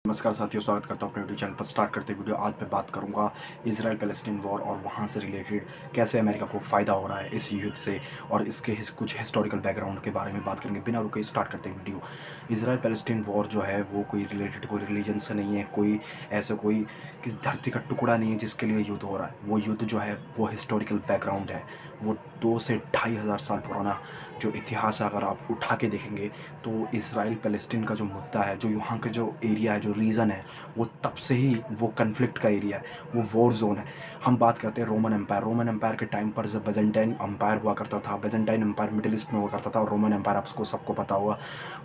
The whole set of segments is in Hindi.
नमस्कार साथियों, स्वागत करता हूँ अपने यूट्यूब चैनल पर। स्टार्ट करते वीडियो। आज मैं बात करूँगा इजराइल पैलेस्टीन वॉर और वहाँ से रिलेटेड कैसे अमेरिका को फ़ायदा हो रहा है इस युद्ध से, और इसके कुछ हिस्टोरिकल बैकग्राउंड के बारे में बात करेंगे। बिना रुके स्टार्ट करते हैं वीडियो। इजराइल पैलेस्टीन वॉर जो है वो कोई रिलेटेड कोई रिलीजन से नहीं है, कोई ऐसा कोई किसी धरती का टुकड़ा नहीं है जिसके लिए युद्ध हो रहा है। वो युद्ध जो है वो हिस्टोरिकल बैकग्राउंड है। वो 2 से 2,500 साल पुराना जो इतिहास है, अगर आप उठा के देखेंगे तो इजराइल पैलेस्टीन का जो मुद्दा है, जो यहाँ के जो एरिया है, जो रीजन है, वो तब से ही वो कन्फ्लिक्ट का एरिया है, वो वॉर जोन है। हम बात करते हैं रोमन एम्पायर के टाइम पर जब बेजेंटाइन एम्पायर हुआ करता था, बेजेंटाइन एम्पायर मिडिल ईस्ट में हुआ करता था, और रोमन एम्पायर आपको सबको पता होगा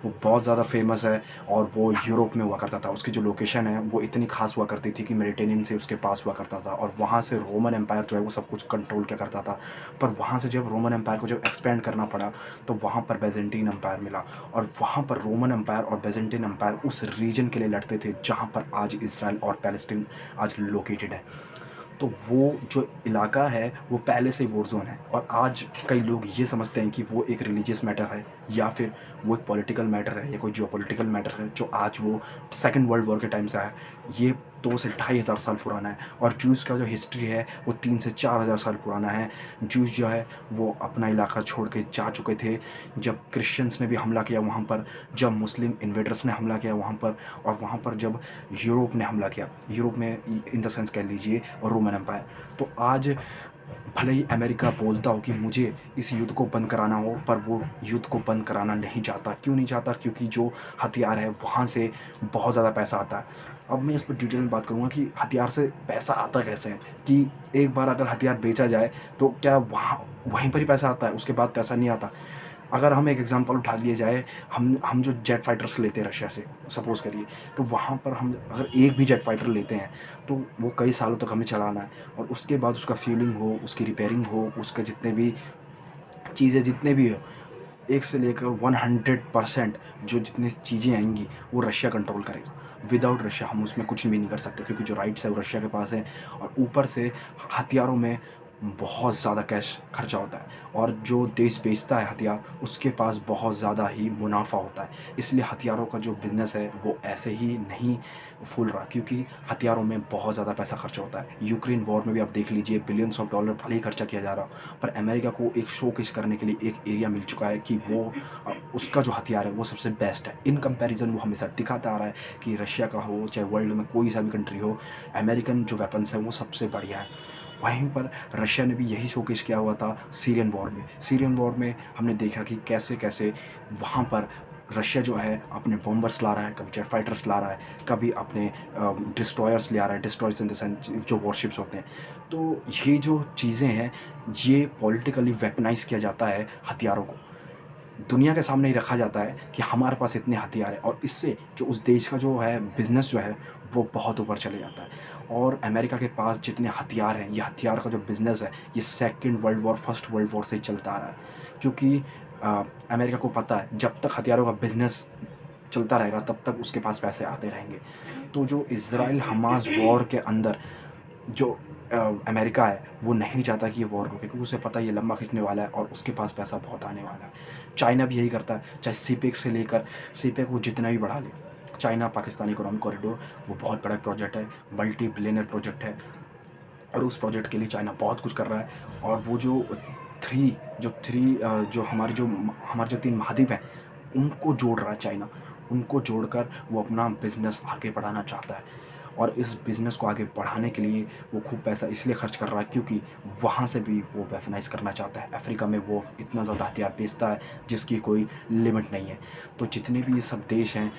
वो बहुत ज़्यादा फेमस है और वो यूरोप में हुआ करता था। उसकी जो लोकेशन है वो इतनी खास हुआ करती थी कि मेडिटेरियन से उसके पास हुआ करता था, और वहाँ से रोमन एम्पायर जो है वो सब कुछ कंट्रोल किया करता था। पर वहाँ से जब रोमन एम्पायर को जब एक्सपेंड करना पड़ा तो वहाँ पर बेजेंटीन एम्पायर मिला, और वहाँ पर रोमन एम्पायर और बेजेंटीन एम्पायर उस रीजन के लिए लड़ते थे जहाँ पर आज इसराइल और पैलेस्टीन आज लोकेटेड है। तो वो जो इलाका है वो पहले से ही वॉर जोन है, और आज कई लोग ये समझते हैं कि वो एक रिलीजियस मैटर है या फिर वो एक पॉलिटिकल मैटर है या कोई जियोपॉलिटिकल मैटर है जो आज वो सेकंड वर्ल्ड वॉर के टाइम से आया। ये 2 से 2,500 साल पुराना है, और जूस का जो हिस्ट्री है वो 3 से 4,000 साल पुराना है। जूस जो है वो अपना इलाका छोड़ के जा चुके थे जब क्रिश्चियंस ने भी हमला किया वहाँ पर, जब मुस्लिम इन्वेडर्स ने हमला किया वहाँ पर, और वहाँ पर जब यूरोप ने हमला किया, यूरोप में इन द सेंस कह लीजिए रोमन एम्पायर। तो आज भले ही अमेरिका बोलता हो कि मुझे इस युद्ध को बंद कराना हो, पर वो युद्ध को बंद कराना नहीं चाहता। क्यों नहीं चाहता? क्योंकि जो हथियार है वहाँ से बहुत ज़्यादा पैसा आता है। अब मैं इस पर डिटेल में बात करूँगा कि हथियार से पैसा आता कैसे है, कि एक बार अगर हथियार बेचा जाए तो क्या वहाँ वहीं पर ही पैसा आता है, उसके बाद पैसा नहीं आता। अगर हम एक एग्जांपल उठा लिए जाए, हम जो जेट फाइटर्स लेते हैं रशिया से, सपोज़ करिए, तो वहाँ पर हम अगर एक भी जेट फाइटर लेते हैं तो वो कई सालों तक हमें चलाना है, और उसके बाद उसका फ्यूलिंग हो, उसकी रिपेयरिंग हो, उसके जितने भी चीज़ें जितने भी हो, एक से लेकर 100% जो जितनी चीज़ें आएंगी वो रशिया कंट्रोल करेगा। विदाउट रशिया हम उसमें कुछ भी नहीं कर सकते, क्योंकि जो राइट्स है वो रशिया के पास है, और ऊपर से हथियारों में बहुत ज़्यादा कैश खर्चा होता है, और जो देश बेचता है हथियार उसके पास बहुत ज़्यादा ही मुनाफा होता है। इसलिए हथियारों का जो बिज़नेस है वो ऐसे ही नहीं फूल रहा, क्योंकि हथियारों में बहुत ज़्यादा पैसा खर्चा होता है। यूक्रेन वॉर में भी आप देख लीजिए, बिलियंस ऑफ डॉलर भले ही खर्चा किया जा रहा हो, पर अमेरिका को एक शोकेस करने के लिए एक एरिया मिल चुका है कि वो उसका जो हथियार है वो सबसे बेस्ट है। इन कंपैरिजन वो हमेशा दिखाता आ रहा है कि रशिया का हो चाहे वर्ल्ड में कोई सा भी कंट्री हो, अमेरिकन जो वेपन्स है वो सबसे बढ़िया है। वहीं पर रशिया ने भी यही शोकेस किया हुआ था सीरियन वॉर में। सीरियन वॉर में हमने देखा कि कैसे कैसे वहाँ पर रशिया जो है अपने बॉम्बर्स ला रहा है, कभी जेट फाइटर्स ला रहा है, कभी अपने डिस्ट्रॉयर्स ले आ रहा है, डिस्ट्रॉयर्स इन द सेंस जो वॉरशिप्स होते हैं। तो ये जो चीज़ें हैं ये पॉलिटिकली वेपनाइज किया जाता है हथियारों को, दुनिया के सामने ही रखा जाता है कि हमारे पास इतने हथियार हैं, और इससे जो उस देश का जो है बिज़नेस जो है वो बहुत ऊपर चले जाता है। और अमेरिका के पास जितने हथियार हैं, ये हथियार का जो बिज़नेस है ये second world war first world war से ही चलता आ रहा है, क्योंकि अमेरिका को पता है जब तक हथियारों का बिज़नेस चलता रहेगा तब तक उसके पास पैसे आते रहेंगे। तो जो इज़राइल हमास वॉर के अंदर जो अमेरिका है वो नहीं चाहता कि ये वॉर रुके, क्योंकि उसे पता है ये लंबा खींचने वाला है और उसके पास पैसा बहुत आने वाला है। चाइना भी यही करता है, चाहे सीपेक से लेकर सीपेक वो जितना भी बढ़ा ले। चाइना पाकिस्तान इकोनॉमिक कॉरिडोर वो बहुत बड़ा प्रोजेक्ट है, मल्टी बिलियनर प्रोजेक्ट है, और उस प्रोजेक्ट के लिए चाइना बहुत कुछ कर रहा है। और वो जो हमारे जो 3 महाद्वीप हैं उनको जोड़ रहा है चाइना, उनको जोड़कर वो अपना बिज़नेस आगे बढ़ाना चाहता है। और इस बिज़नेस को आगे बढ़ाने के लिए वो खूब पैसा इसलिए खर्च कर रहा है क्योंकि वहाँ से भी वो वेपनाइज़ करना चाहता है। अफ्रीका में वो इतना ज़्यादा हथियार बेचता है जिसकी कोई लिमिट नहीं है। तो जितने भी ये सब देश हैं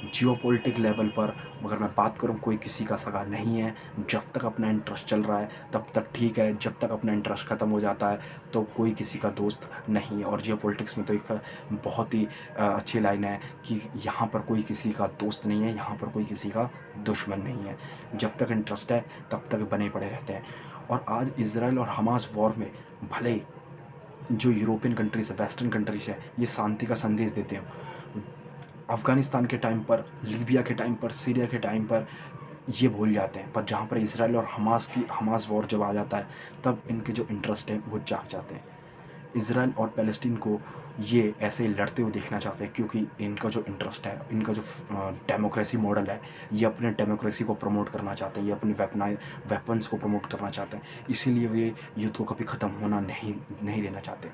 जियोपॉलिटिक लेवल पर, अगर मैं बात करूँ, कोई किसी का सगा नहीं है। जब तक अपना इंटरेस्ट चल रहा है तब तक ठीक है, जब तक अपना इंटरेस्ट ख़त्म हो जाता है तो कोई किसी का दोस्त नहीं है। और जियोपॉलिटिक्स में तो एक बहुत ही अच्छी लाइन है कि यहाँ पर कोई किसी का दोस्त नहीं है, यहाँ पर कोई किसी का दुश्मन नहीं है। जब तक इंटरेस्ट है तब तक बने पड़े रहते हैं। और आज इज़राइल और हमास वॉर में भले ही जो यूरोपियन कंट्रीज़ है, वेस्टर्न कंट्रीज़ है, ये शांति का संदेश देते हैं। अफ़गानिस्तान के टाइम पर, लीबिया के टाइम पर, सीरिया के टाइम पर ये भूल जाते हैं, पर जहाँ पर इज़राइल और हमास वॉर जब आ जाता है तब इनके जो इंटरेस्ट हैं वो जाग जाते हैं। इसराइल और पैलेस्टीन को ये ऐसे लड़ते हुए देखना चाहते हैं, क्योंकि इनका जो इंटरेस्ट है, इनका जो डेमोक्रेसी मॉडल है, ये अपने डेमोक्रेसी को प्रमोट करना चाहते हैं, ये अपनी वेपन्स को प्रमोट करना चाहते हैं। इसीलिए ये युद्ध को कभी ख़त्म होना नहीं देना चाहते।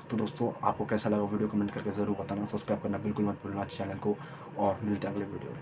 तो दोस्तों, आपको कैसा लगा वीडियो कमेंट करके ज़रूर बताना। सब्सक्राइब करना बिल्कुल मत भूलना चैनल को, और मिलते हैं अगले वीडियो में।